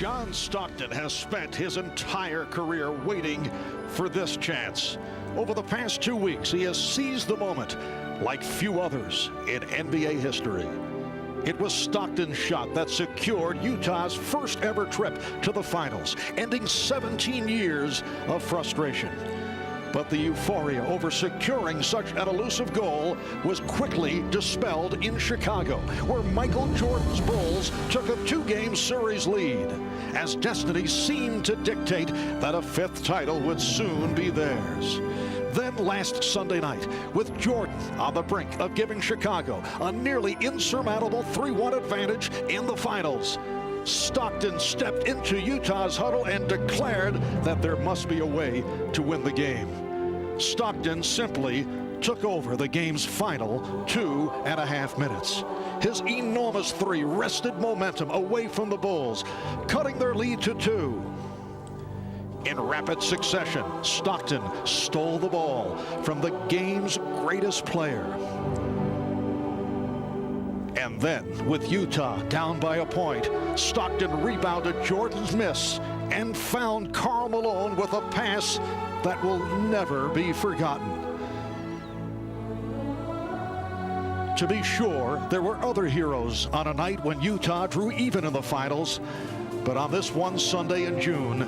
John Stockton has spent his entire career waiting for this chance. Over the past 2 weeks, he has seized the moment like few others in NBA history. It was Stockton's shot that secured Utah's first ever trip to the finals, ending 17 years of frustration. But the euphoria over securing such an elusive goal was quickly dispelled in Chicago, where Michael Jordan's Bulls took a 2-game series lead, as destiny seemed to dictate that a 5th title would soon be theirs. Then last Sunday night, with Jordan on the brink of giving Chicago a nearly insurmountable 3-1 advantage in the finals, Stockton stepped into Utah's huddle and declared that there must be a way to win the game. Stockton simply took over the game's final 2.5 minutes. His enormous 3 wrested momentum away from the Bulls, cutting their lead to 2. In rapid succession, Stockton stole the ball from the game's greatest player. And then, with Utah down by a point, Stockton rebounded Jordan's miss and found Karl Malone with a pass that will never be forgotten. To be sure, there were other heroes on a night when Utah drew even in the finals, but on this one Sunday in June,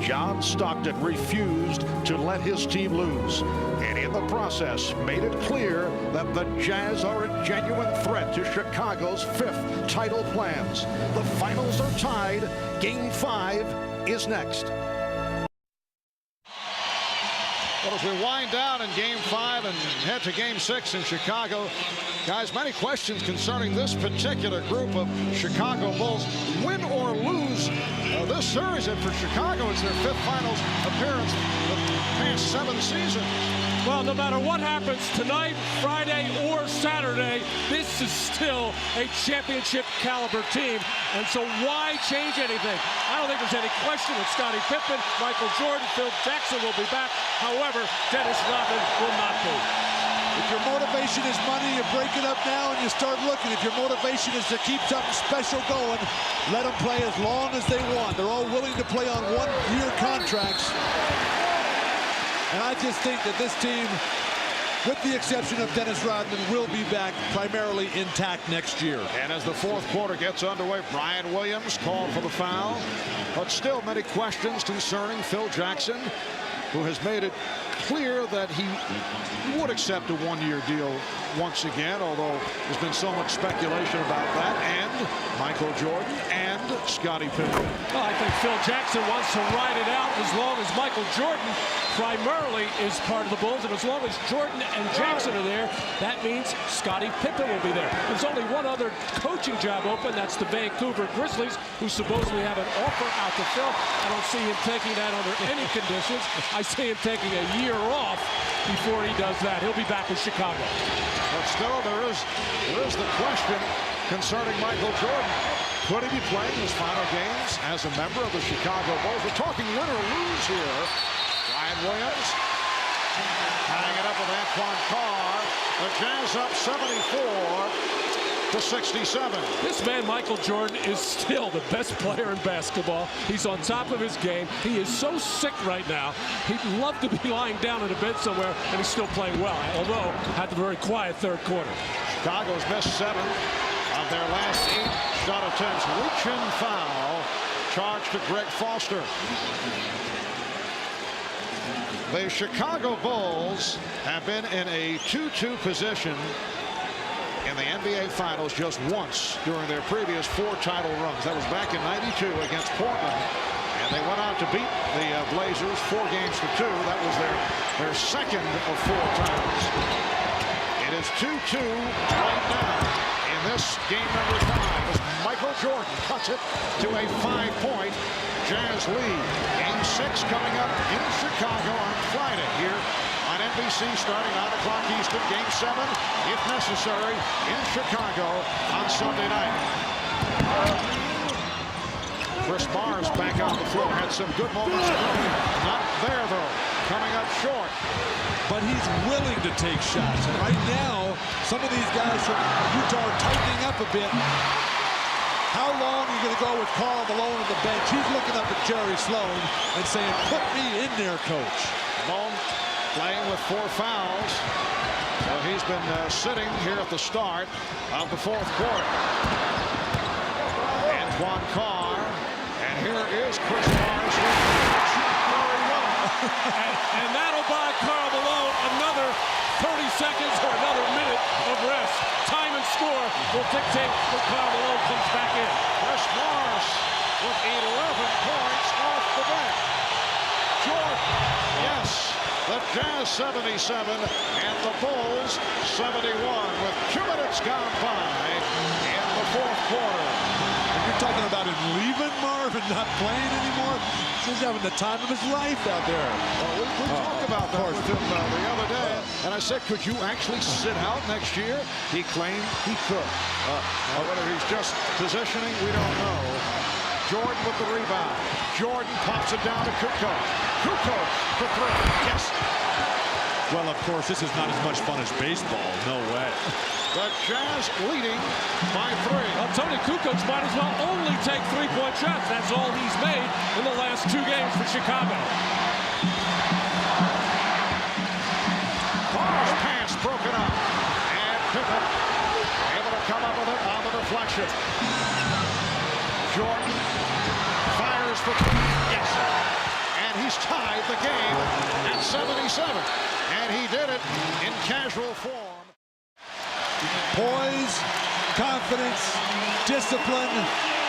John Stockton refused to let his team lose, and in the process made it clear that the Jazz are a genuine threat to Chicago's 5th title plans. The finals are tied. Game 5 is next. Well, as we wind down in Game 5 and head to Game 6 in Chicago, guys, many questions concerning this particular group of Chicago Bulls. Win or lose this series, and for Chicago, it's their 5th finals appearance of the past 7 seasons. Well, no matter what happens tonight, Friday, or Saturday, this is still a championship caliber team. And so why change anything? I don't think there's any question that Scottie Pippen, Michael Jordan, Phil Jackson will be back. However, Dennis Rodman will not be. If your motivation is money, you break it up now and you start looking. If your motivation is to keep something special going, let them play as long as they want. They're all willing to play on 1-year contracts. And I just think that this team, with the exception of Dennis Rodman, will be back primarily intact next year. And as the 4th quarter gets underway, Brian Williams called for the foul. But still many questions concerning Phil Jackson, who has made it clear that he would accept a 1-year deal once again, although there's been so much speculation about that, and Michael Jordan and Scottie Pippen. Well, I think Phil Jackson wants to ride it out as long as Michael Jordan primarily is part of the Bulls, and as long as Jordan and Jackson are there, that means Scottie Pippen will be there. There's only one other coaching job open, that's the Vancouver Grizzlies, who supposedly have an offer out to Phil. I don't see him taking that under any conditions. I see him taking a year off before he does that. He'll be back in Chicago. But still, there is the question concerning Michael Jordan. Could he be playing his final games as a member of the Chicago Bulls? We're talking win or lose here. Brian Williams tying it up with Antoine Carr. The Jazz up 74-67. This man, Michael Jordan, is still the best player in basketball. He's on top of his game. He is so sick right now. He'd love to be lying down in a bed somewhere, and he's still playing well, although had the very quiet 3rd quarter. Chicago's missed 7 of their last 8 shot attempts. Reach-in foul charged to Greg Foster. The Chicago Bulls have been in a 2-2 position in the NBA Finals just once during their previous 4 title runs. That was back in '92 against Portland. And they went out to beat the Blazers 4-2. That was their second of 4 titles. It is 2-2 right now in this game number 5 as Michael Jordan cuts it to a 5-point Jazz lead. Game 6 coming up in Chicago on Friday here on NBC starting 9 o'clock Eastern. Game 7, if necessary, in Chicago on Sunday night. Chris Barnes back on the floor. Had some good moments. Not there, though. Coming up short. But he's willing to take shots. And right now, some of these guys from Utah are tightening up a bit. How long are you going to go with Karl Malone on the bench? He's looking up at Jerry Sloan and saying, put me in there, coach. Malone playing with 4 fouls. So he's been sitting here at the start of the 4th quarter. Antoine Carr. And here is Chris Mars. and that'll buy Karl Malone another 30 seconds or another minute of rest. Time and score will dictate when Karl Malone comes back in. Chris Morris with 11 points off the bench. Jordan, yes, the Jazz 77 and the Bulls 71 with 2 minutes gone by in the 4th quarter. And you're talking about him leaving, Marvin, not playing anymore? He's having the time of his life out there. Well, we talked about that with him the other day, and I said, could you actually sit out next year? He claimed he could. Whether he's just positioning, we don't know. Jordan with the rebound. Jordan pops it down to Kukoc. Kukoc for 3. Yes. Well, of course, this is not as much fun as baseball. No way. The Jazz leading by 3. Well, Tony Kukoc might as well only take 3-point shots. That's all he's made in the last 2 games for Chicago. Carr's pass broken up. And Pippen able to come up with it on the deflection. Jordan fires for 3. Yes. And he's tied the game at 77. And he did it in casual form. Poise, confidence, discipline,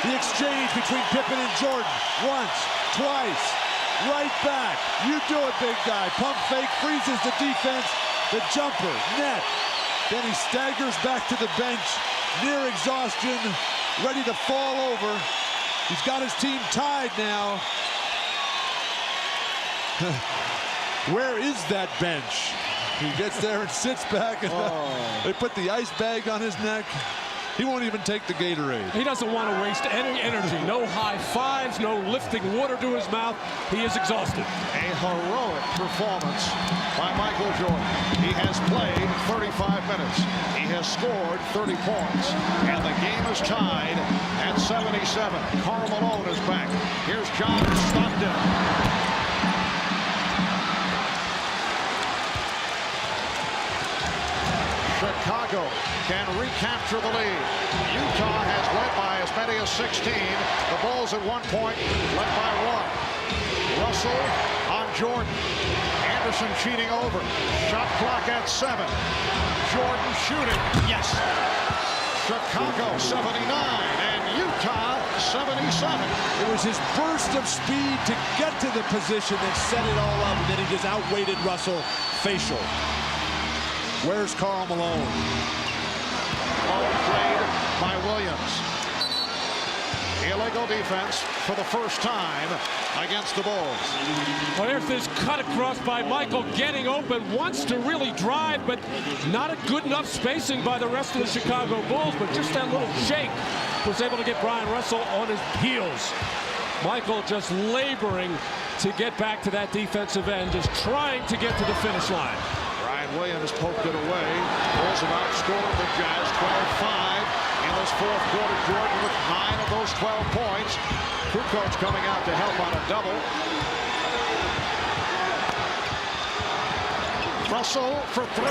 the exchange between Pippen and Jordan. Once, twice, right back. You do it, big guy. Pump fake, freezes the defense. The jumper, net. Then he staggers back to the bench, near exhaustion, ready to fall over. He's got his team tied now. Where is that bench? He gets there and sits back, and they put the ice bag on his neck. He won't even take the Gatorade. He doesn't want to waste any energy. No high fives, no lifting water to his mouth. He is exhausted. A heroic performance by Michael Jordan. He has played 35 minutes. He has scored 30 points. And the game is tied at 77. Karl Malone is back. Here's John Stockton. Chicago can recapture the lead. Utah has led by as many as 16. The Bulls at one point led by 1. Russell on Jordan. Anderson cheating over. Shot clock at 7. Jordan shooting. Yes. Chicago 79 and Utah 77. It was his burst of speed to get to the position that set it all up, and then he just outweighted Russell facial. Where's Karl Malone? Ball played by Williams. Illegal defense for the first time against the Bulls. Well, there's this cut across by Michael, getting open, wants to really drive, but not a good enough spacing by the rest of the Chicago Bulls, but just that little shake was able to get Brian Russell on his heels. Michael just laboring to get back to that defensive end, just trying to get to the finish line. Williams poked it away. Bulls have outscored the Jazz 12-5 in this 4th quarter. Jordan with 9 of those 12 points. Kukoc coming out to help on a double. Russell for 3.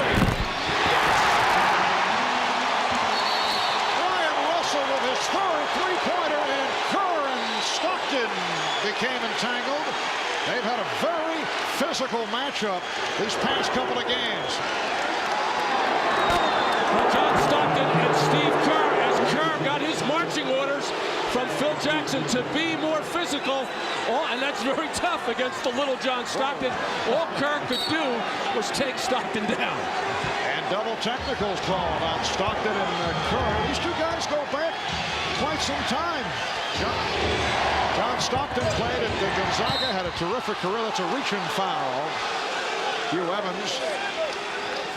Brian Russell with his 3rd three-pointer, and Kerr and Stockton became entangled. They've had a very physical matchup these past couple of games. Well, John Stockton and Steve Kerr, as Kerr got his marching orders from Phil Jackson to be more physical, and that's very tough against the little John Stockton. All Kerr could do was take Stockton down. And double technicals called on Stockton and Kerr. These 2 guys go back quite some time. John Stockton played at Gonzaga, had a terrific career. That's a reaching foul. Hugh Evans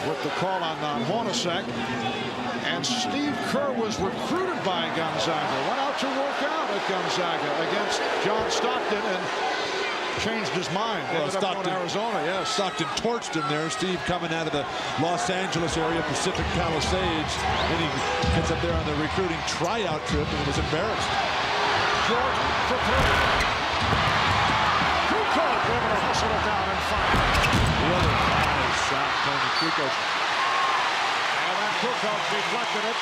with the call on Hornacek. And Steve Kerr was recruited by Gonzaga. Went out to work out at Gonzaga against John Stockton. And changed his mind. Well, Ended up going to Arizona, yes. Stockton torched him there. Steve coming out of the Los Angeles area, Pacific Palisades. Then he gets up there on the recruiting tryout trip and was embarrassed. Jordan for three. Kukoc able to hustle it down and fire. The other nice shot, Tony Kukoc. And then Kukoc deflected it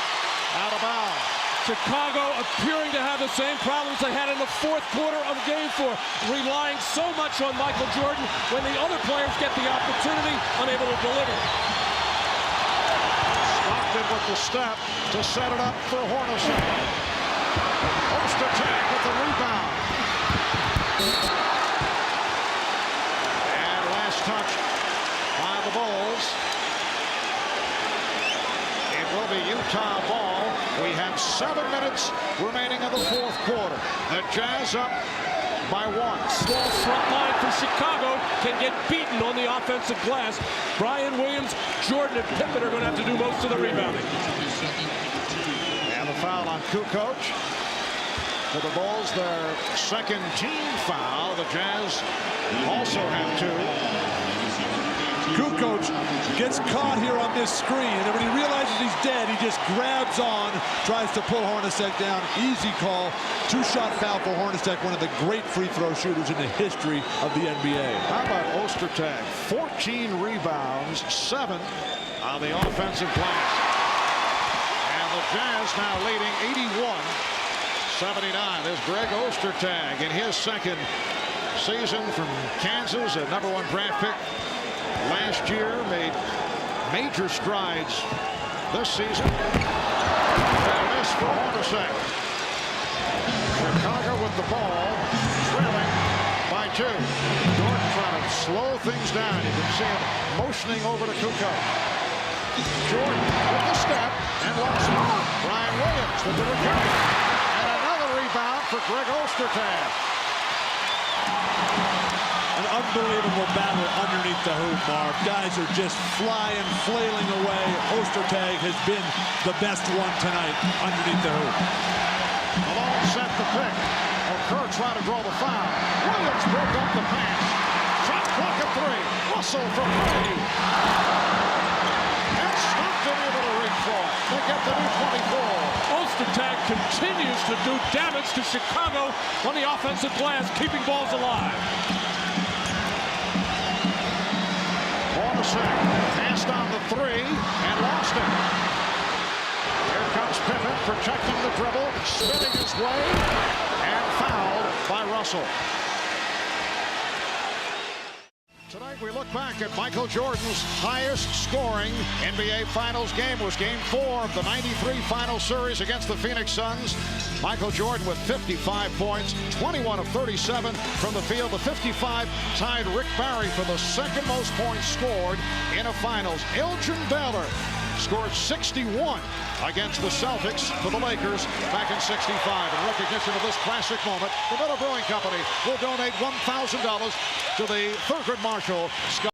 out of bounds. Chicago appearing to have the same problems they had in the fourth quarter of Game 4, relying so much on Michael Jordan when the other players get the opportunity, unable to deliver. Stockton with the step to set it up for Hornacek. Ostertag with the rebound. And last touch by the Bulls. It will be Utah ball. We have 7 minutes remaining in the fourth quarter. The Jazz up by 1. Small front line for Chicago can get beaten on the offensive glass. Brian Williams, Jordan, and Pippen are going to have to do most of the rebounding. And the foul on Kukoc. For the Bulls, their second team foul. The Jazz also have 2. Kukoc gets caught here on this screen, and when he realizes he's dead, he just grabs on, tries to pull Hornacek down. Easy call. 2-shot foul for Hornacek, one of the great free throw shooters in the history of the NBA. How about Ostertag? 14 rebounds, 7 on the offensive glass. And the Jazz now leading 81-79. There's Greg Ostertag in his second season from Kansas, a #1 draft pick. Last year made major strides this season. And this for Hornacek. Chicago with the ball, trailing by 2. Jordan trying to slow things down. You can see him motioning over to Kukoc. Jordan with the step and lost it. Brian Williams with the recovery. And another rebound for Greg Ostertag. An unbelievable battle underneath the hoop, Mark. Guys are just flying, flailing away. Ostertag has been the best one tonight underneath the hoop. Malone set the pick. Kerr trying to draw the foul. Williams broke up the pass. Shot clock at 3. Russell for 3. And Stockton able to reach for it. They get the new 24. Ostertag continues to do damage to Chicago on the offensive glass, keeping balls alive. Hornacek passed on the 3 and lost it. Here comes Pippen protecting the dribble, spinning his way, and fouled by Russell. Tonight we look back at Michael Jordan's highest scoring NBA Finals game. Was Game 4 of the '93 Final Series against the Phoenix Suns. Michael Jordan with 55 points, 21 of 37 from the field. The 55 tied Rick Barry for the second most points scored in a Finals. Elgin Baylor scored 61 against the Celtics for the Lakers back in '65. In recognition of this classic moment, the Miller Brewing Company will donate $1,000 to the Thurgood Marshall Scholarship.